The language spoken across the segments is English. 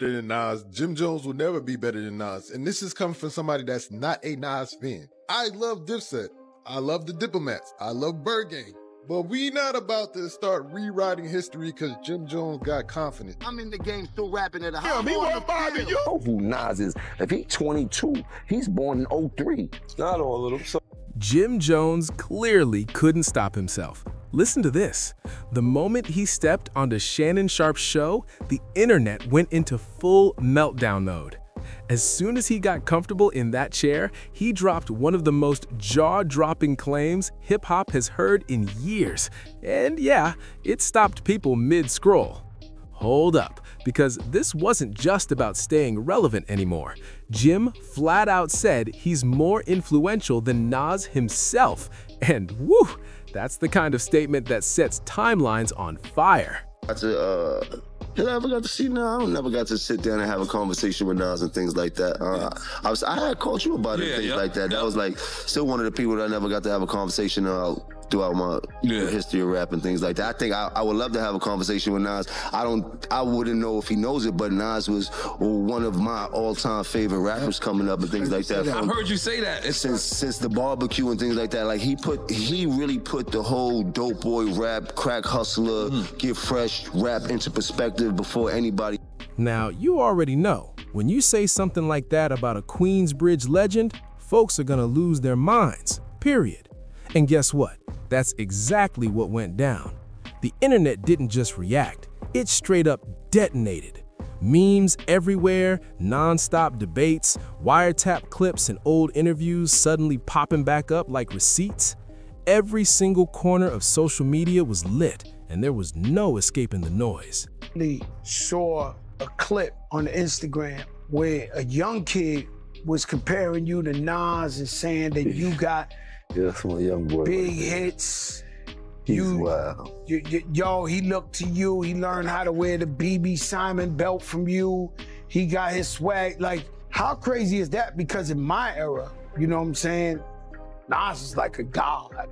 better than Nas. Jim Jones will never be better than Nas. And this is coming from somebody that's not a Nas fan. I love Dipset. I love the Diplomats. I love Bird Gang. But we not about to start rewriting history because Jim Jones got confidence. I'm in the game still rapping at a high. Yeah, me worth bothering you. Know who Nas is. If he's 22, he's born in 03. Not all of them. So Jim Jones clearly couldn't stop himself. Listen to this. The moment he stepped onto Shannon Sharpe's show, the internet went into full meltdown mode. As soon as he got comfortable in that chair, he dropped one of the most jaw-dropping claims hip-hop has heard in years. And yeah, it stopped people mid-scroll. Hold up, because this wasn't just about staying relevant anymore. Jim flat out said he's more influential than Nas himself. And woo, that's the kind of statement that sets timelines on fire. I never got to see Nas. I never got to sit down and have a conversation with Nas and things like that. I had called you about it and things like that. That was like still one of the people that I never got to have a conversation throughout my history of rap and things like that. I think I would love to have a conversation with Nas. I wouldn't know if he knows it, but Nas was one of my all-time favorite rappers coming up and things like that. I heard you say that. Since the barbecue and things like that, like he really put the whole dope boy rap, crack hustler, get fresh rap into perspective before anybody. Now, you already know, when you say something like that about a Queensbridge legend, folks are gonna lose their minds, period. And guess what? That's exactly what went down. The internet didn't just react, it straight up detonated. Memes everywhere, non-stop debates, wiretap clips and old interviews suddenly popping back up like receipts. Every single corner of social media was lit, and there was no escaping the noise. I saw a clip on Instagram where a young kid was comparing you to Nas and saying that you got that's my young boy. Big hits. He's wild. Yo, he looked to you. He learned how to wear the BB Simon belt from you. He got his swag. Like, how crazy is that? Because in my era, you know what I'm saying? Nas is like a god.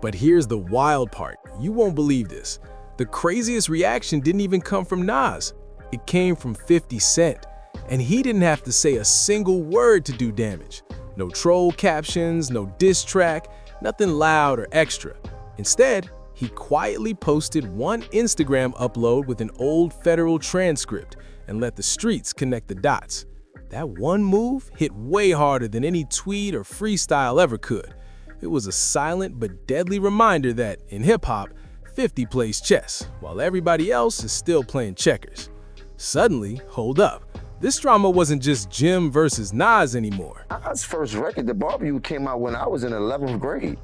But here's the wild part. You won't believe this. The craziest reaction didn't even come from Nas. It came from 50 Cent. And he didn't have to say a single word to do damage. No troll captions, no diss track, nothing loud or extra. Instead, he quietly posted one Instagram upload with an old federal transcript and let the streets connect the dots. That one move hit way harder than any tweet or freestyle ever could. It was a silent but deadly reminder that, in hip-hop, 50 plays chess, while everybody else is still playing checkers. Suddenly, hold up. This drama wasn't just Jim versus Nas anymore. Nas' first record, The Barbecue, came out when I was in 11th grade.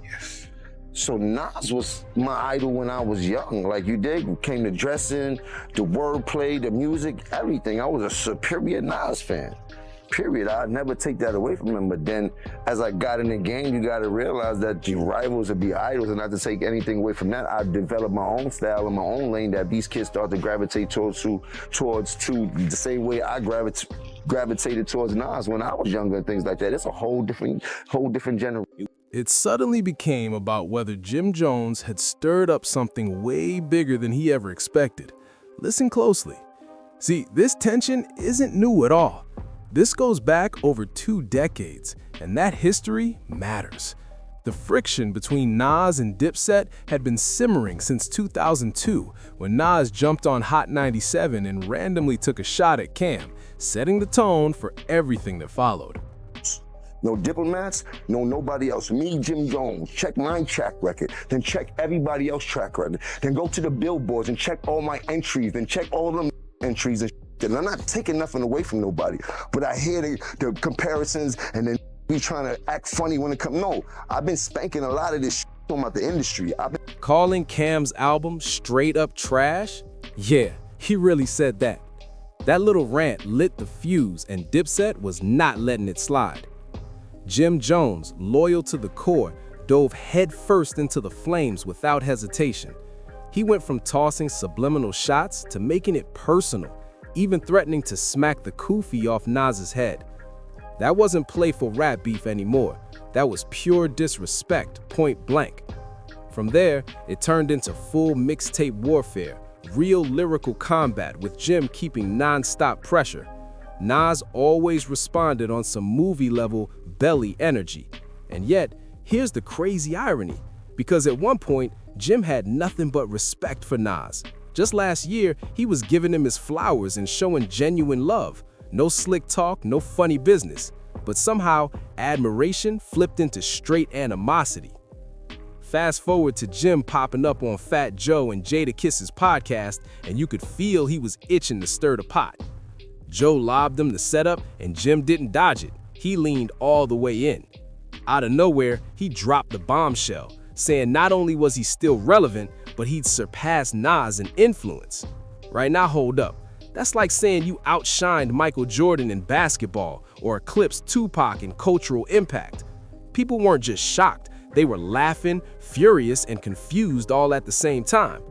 So Nas was my idol when I was young. Like you did, came to dressing, the wordplay, the music, everything. I was a superior Nas fan. Period. I'd never take that away from him. But then as I got in the game, you gotta realize that your rivals would be idols, and not to take anything away from that, I developed my own style and my own lane that these kids start to gravitate towards the same way I gravitated towards Nas when I was younger and things like that. It's a whole different generation. It suddenly became about whether Jim Jones had stirred up something way bigger than he ever expected. Listen closely. See, this tension isn't new at all. This goes back over 2 decades, and that history matters. The friction between Nas and Dipset had been simmering since 2002, when Nas jumped on Hot 97 and randomly took a shot at Cam, setting the tone for everything that followed. No diplomats, no nobody else. Me, Jim Jones, check my track record, then check everybody else's track record. Then go to the billboards and check all my entries, then check all them entries and and I'm not taking nothing away from nobody, but I hear the comparisons and then be trying to act funny when it comes. No, I've been spanking a lot of this about the industry. Calling Cam's album straight up trash? Yeah, he really said that. That little rant lit the fuse, and Dipset was not letting it slide. Jim Jones, loyal to the core, dove headfirst into the flames without hesitation. He went from tossing subliminal shots to making it personal, even threatening to smack the kufi off Nas's head. That wasn't playful rap beef anymore. That was pure disrespect, point blank. From there, it turned into full mixtape warfare, real lyrical combat with Jim keeping non-stop pressure. Nas always responded on some movie-level belly energy. And yet, here's the crazy irony, because at one point, Jim had nothing but respect for Nas. Just last year, he was giving him his flowers and showing genuine love. No slick talk, no funny business. But somehow, admiration flipped into straight animosity. Fast forward to Jim popping up on Fat Joe and Jadakiss's podcast, and you could feel he was itching to stir the pot. Joe lobbed him the setup, and Jim didn't dodge it. He leaned all the way in. Out of nowhere, he dropped the bombshell, saying not only was he still relevant, but he'd surpassed Nas in influence. Right now, hold up. That's like saying you outshined Michael Jordan in basketball or eclipsed Tupac in cultural impact. People weren't just shocked. They were laughing, furious, and confused all at the same time.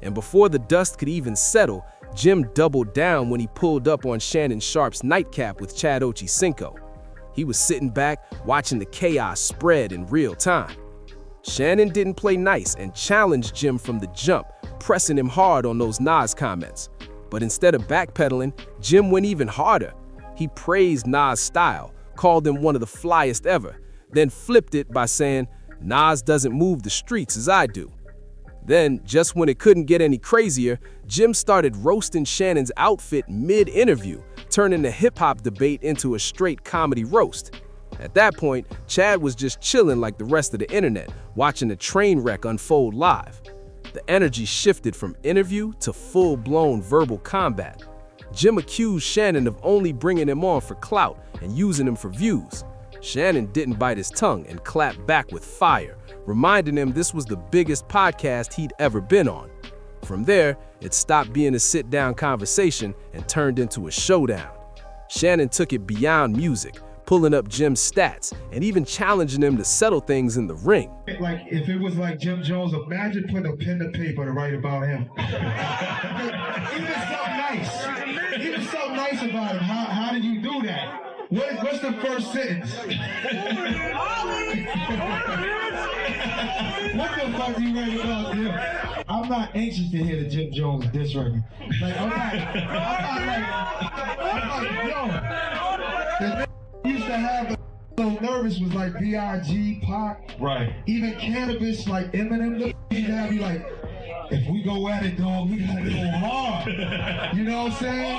And before the dust could even settle, Jim doubled down when he pulled up on Shannon Sharpe's nightcap with Chad Ochocinco. He was sitting back, watching the chaos spread in real time. Shannon didn't play nice and challenged Jim from the jump, pressing him hard on those Nas comments. But instead of backpedaling, Jim went even harder. He praised Nas' style, called him one of the flyest ever, then flipped it by saying, "Nas doesn't move the streets as I do." Then, just when it couldn't get any crazier, Jim started roasting Shannon's outfit mid-interview, turning the hip-hop debate into a straight comedy roast. At that point, Chad was just chilling like the rest of the internet, watching a train wreck unfold live. The energy shifted from interview to full-blown verbal combat. Jim accused Shannon of only bringing him on for clout and using him for views. Shannon didn't bite his tongue and clapped back with fire, reminding him this was the biggest podcast he'd ever been on. From there, it stopped being a sit-down conversation and turned into a showdown. Shannon took it beyond music, pulling up Jim's stats and even challenging him to settle things in the ring. Like, if it was like Jim Jones, imagine putting a pen to paper to write about him. Even so nice about him. How did you do that? What's the first sentence? What the fuck do you write about him? I'm not anxious to hear the Jim Jones diss record. Like, I'm like, yo, the used to have so nervous was like B.I.G., Pac, right? Even Cannabis, like Eminem, used to have you like, if we go at it, dog, we gotta go hard. You know what I'm saying?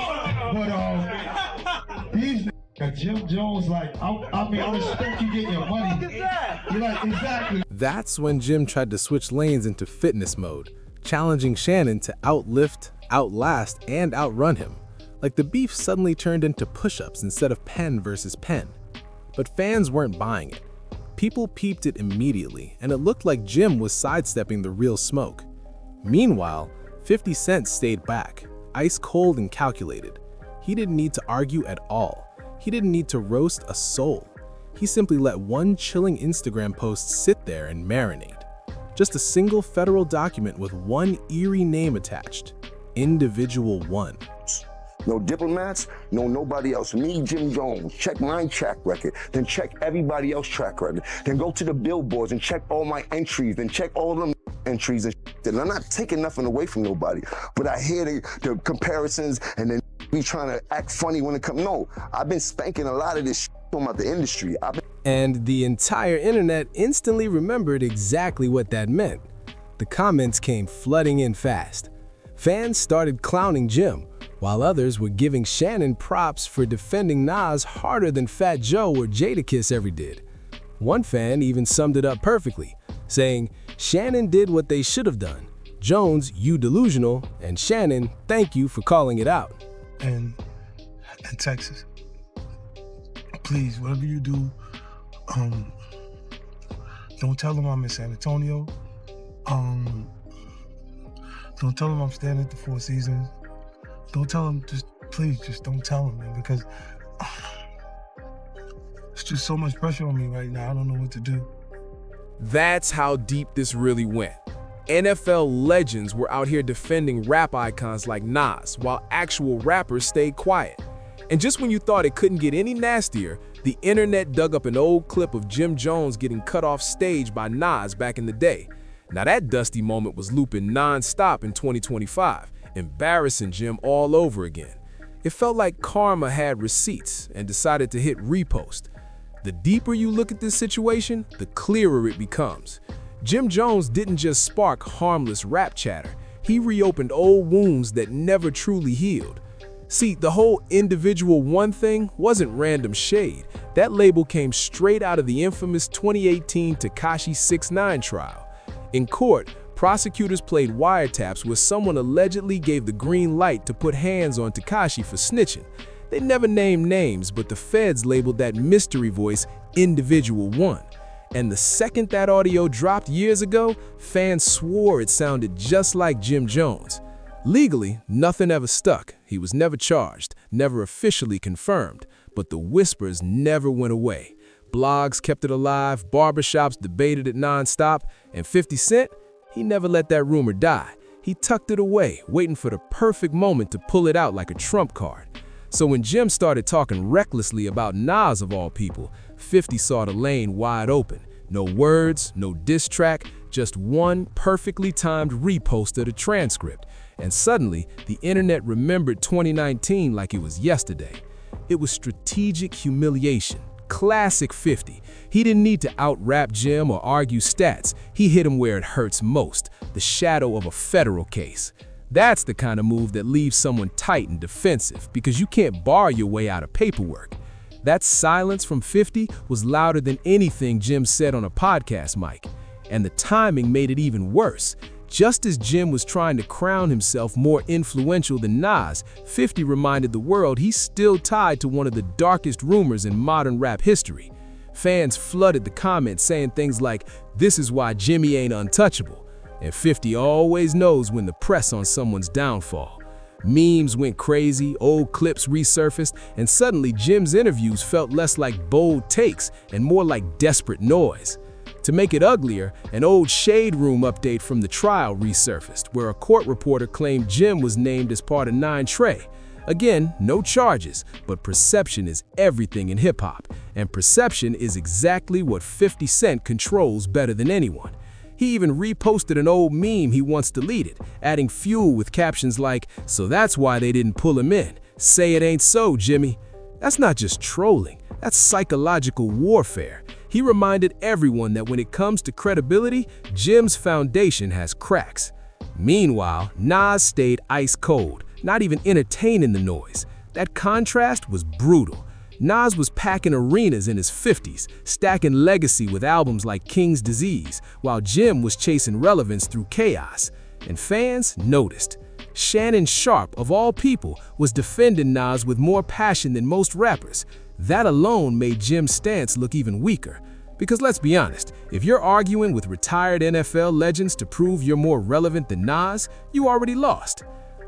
But these Jim Jones, like, I mean, I respect you getting your money. You're like, exactly. That's when Jim tried to switch lanes into fitness mode, challenging Shannon to outlift, outlast, and outrun him. Like the beef suddenly turned into push-ups instead of pen versus pen. But fans weren't buying it. People peeped it immediately, and it looked like Jim was sidestepping the real smoke. Meanwhile, 50 Cent stayed back, ice cold and calculated. He didn't need to argue at all. He didn't need to roast a soul. He simply let one chilling Instagram post sit there and marinate. Just a single federal document with one eerie name attached. Individual 1. No diplomats, no nobody else. Me, Jim Jones, check my track record, then check everybody else's track record. Then go to the billboards and check all my entries, then check all them entries and shit. And I'm not taking nothing away from nobody, but I hear the comparisons and then be trying to act funny when it comes. No, I've been spanking a lot of this shit about the industry. And the entire internet instantly remembered exactly what that meant. The comments came flooding in fast. Fans started clowning Jim, while others were giving Shannon props for defending Nas harder than Fat Joe or Jadakiss ever did. One fan even summed it up perfectly, saying, "Shannon did what they should have done. Jones, you delusional, and Shannon, thank you for calling it out." And Texas, please, whatever you do, don't tell them I'm in San Antonio. Don't tell them I'm staying at the Four Seasons. Don't tell them, please don't tell them, man, because it's just so much pressure on me right now. I don't know what to do. That's how deep this really went. NFL legends were out here defending rap icons like Nas, while actual rappers stayed quiet. And just when you thought it couldn't get any nastier, the internet dug up an old clip of Jim Jones getting cut off stage by Nas back in the day. Now that dusty moment was looping non-stop in 2025, embarrassing Jim all over again. It felt like karma had receipts and decided to hit repost. The deeper you look at this situation, the clearer it becomes. Jim Jones didn't just spark harmless rap chatter. He reopened old wounds that never truly healed. See, the whole individual one thing wasn't random shade. That label came straight out of the infamous 2018 Tekashi 6ix9ine trial. In court, prosecutors played wiretaps where someone allegedly gave the green light to put hands on Tekashi for snitching. They never named names, but the feds labeled that mystery voice Individual One. And the second that audio dropped years ago, fans swore it sounded just like Jim Jones. Legally, nothing ever stuck. He was never charged, never officially confirmed, but the whispers never went away. Blogs kept it alive, barbershops debated it nonstop, and 50 Cent, he never let that rumor die. He tucked it away, waiting for the perfect moment to pull it out like a trump card. So when Jim started talking recklessly about Nas of all people, 50 saw the lane wide open. No words, no diss track, just one perfectly timed repost of the transcript. And suddenly, the internet remembered 2019 like it was yesterday. It was strategic humiliation. Classic 50. He didn't need to out-rap Jim or argue stats. He hit him where it hurts most, the shadow of a federal case. That's the kind of move that leaves someone tight and defensive, because you can't bar your way out of paperwork. That silence from 50 was louder than anything Jim said on a podcast mic. And the timing made it even worse. Just as Jim was trying to crown himself more influential than Nas, 50 reminded the world he's still tied to one of the darkest rumors in modern rap history. Fans flooded the comments saying things like, "This is why Jimmy ain't untouchable." And 50 always knows when to press on someone's downfall. Memes went crazy, old clips resurfaced, and suddenly Jim's interviews felt less like bold takes and more like desperate noise. To make it uglier, an old Shade Room update from the trial resurfaced, where a court reporter claimed Jim was named as part of 9 Trey. Again, no charges, but perception is everything in hip-hop, and perception is exactly what 50 Cent controls better than anyone. He even reposted an old meme he once deleted, adding fuel with captions like, "So that's why they didn't pull him in. Say it ain't so, Jimmy." That's not just trolling, that's psychological warfare. He reminded everyone that when it comes to credibility, Jim's foundation has cracks. Meanwhile, Nas stayed ice cold, not even entertaining the noise. That contrast was brutal. Nas was packing arenas in his 50s, stacking legacy with albums like King's Disease, while Jim was chasing relevance through chaos. And fans noticed. Shannon Sharpe, of all people, was defending Nas with more passion than most rappers. That alone made Jim's stance look even weaker. Because let's be honest, if you're arguing with retired NFL legends to prove you're more relevant than Nas, you already lost.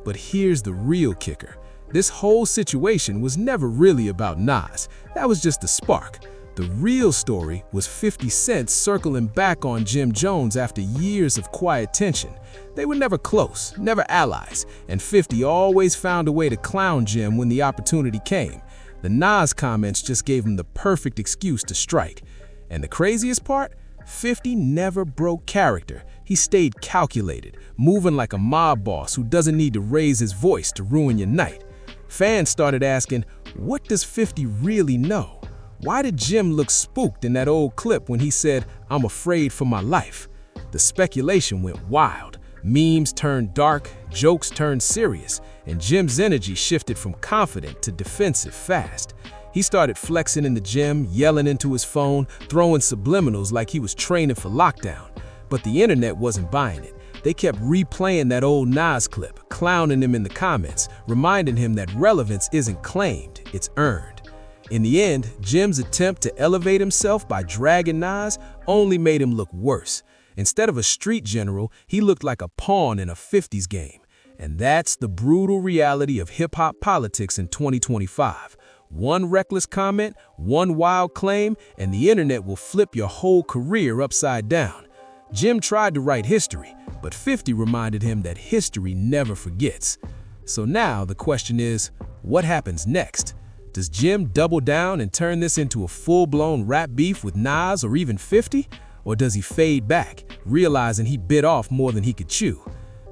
But here's the real kicker. This whole situation was never really about Nas. That was just the spark. The real story was 50 Cent circling back on Jim Jones after years of quiet tension. They were never close, never allies, and 50 always found a way to clown Jim when the opportunity came. The Nas comments just gave him the perfect excuse to strike. And the craziest part? 50 never broke character. He stayed calculated, moving like a mob boss who doesn't need to raise his voice to ruin your night. Fans started asking, what does 50 really know? Why did Jim look spooked in that old clip when he said, "I'm afraid for my life"? The speculation went wild. Memes turned dark, jokes turned serious, and Jim's energy shifted from confident to defensive fast. He started flexing in the gym, yelling into his phone, throwing subliminals like he was training for lockdown. But the internet wasn't buying it. They kept replaying that old Nas clip, clowning him in the comments, reminding him that relevance isn't claimed, it's earned. In the end, Jim's attempt to elevate himself by dragging Nas only made him look worse. Instead of a street general, he looked like a pawn in a 50s game. And that's the brutal reality of hip-hop politics in 2025. One reckless comment, one wild claim, and the internet will flip your whole career upside down. Jim tried to write history, but 50 reminded him that history never forgets. So now the question is, what happens next? Does Jim double down and turn this into a full-blown rap beef with Nas or even 50? Or does he fade back, realizing he bit off more than he could chew?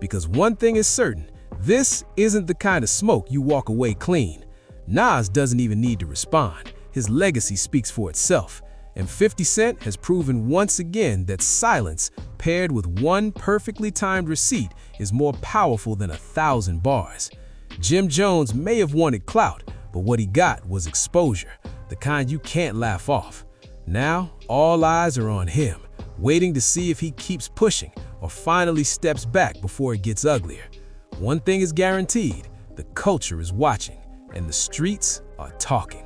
Because one thing is certain, This isn't the kind of smoke you walk away clean. Nas doesn't even need to respond. His legacy speaks for itself. And 50 Cent has proven once again that silence paired with one perfectly timed receipt is more powerful than 1,000 bars. Jim Jones may have wanted clout, but what he got was exposure, the kind you can't laugh off. Now, all eyes are on him, waiting to see if he keeps pushing or finally steps back before it gets uglier. One thing is guaranteed, the culture is watching, and the streets are talking.